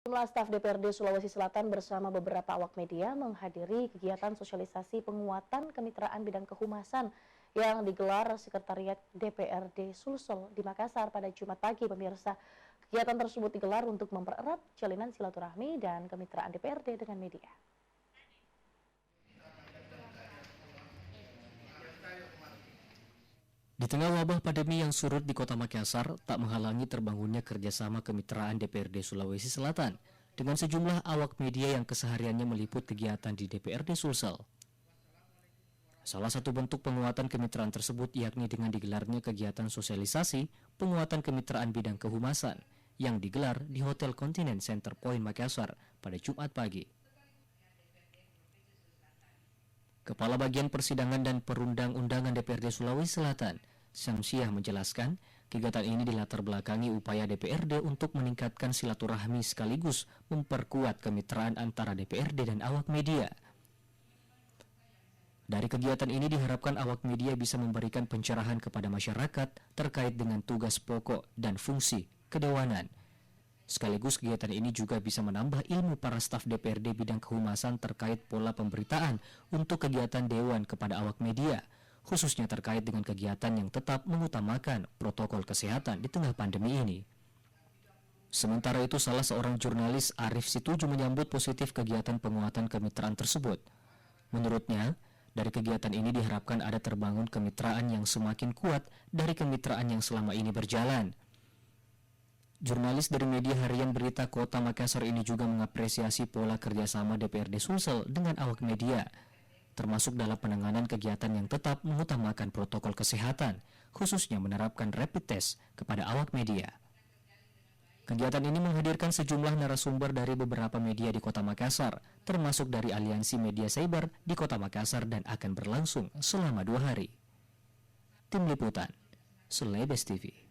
Sejumlah staf DPRD Sulawesi Selatan bersama beberapa awak media menghadiri kegiatan sosialisasi penguatan kemitraan bidang kehumasan yang digelar Sekretariat DPRD Sulsel di Makassar pada Jumat pagi, pemirsa. Kegiatan tersebut digelar untuk mempererat jalinan silaturahmi dan kemitraan DPRD dengan media. Di tengah wabah pandemi yang surut di Kota Makassar, tak menghalangi terbangunnya kerjasama kemitraan DPRD Sulawesi Selatan dengan sejumlah awak media yang kesehariannya meliput kegiatan di DPRD Sulsel. Salah satu bentuk penguatan kemitraan tersebut yakni dengan digelarnya kegiatan sosialisasi penguatan kemitraan bidang kehumasan yang digelar di Hotel Continent Center Point Makassar pada Jumat pagi. Kepala Bagian Persidangan dan Perundang-undangan DPRD Sulawesi Selatan, Syamsiah menjelaskan, kegiatan ini dilatar belakangi upaya DPRD untuk meningkatkan silaturahmi sekaligus memperkuat kemitraan antara DPRD dan awak media. Dari kegiatan ini diharapkan awak media bisa memberikan pencerahan kepada masyarakat terkait dengan tugas pokok dan fungsi kedewanan. Sekaligus kegiatan ini juga bisa menambah ilmu para staf DPRD bidang kehumasan terkait pola pemberitaan untuk kegiatan dewan kepada awak media, khususnya terkait dengan kegiatan yang tetap mengutamakan protokol kesehatan di tengah pandemi ini. Sementara itu, salah seorang jurnalis, Arif Situju, menyambut positif kegiatan penguatan kemitraan tersebut. Menurutnya, dari kegiatan ini diharapkan ada terbangun kemitraan yang semakin kuat dari kemitraan yang selama ini berjalan. Jurnalis dari media harian Berita Kota Makassar ini juga mengapresiasi pola kerjasama DPRD Sulsel dengan awak media, termasuk dalam penanganan kegiatan yang tetap mengutamakan protokol kesehatan, khususnya menerapkan rapid test kepada awak media. Kegiatan ini menghadirkan sejumlah narasumber dari beberapa media di Kota Makassar, termasuk dari Aliansi Media Cyber di Kota Makassar dan akan berlangsung selama 2 hari. Tim Liputan, Sulawesi TV.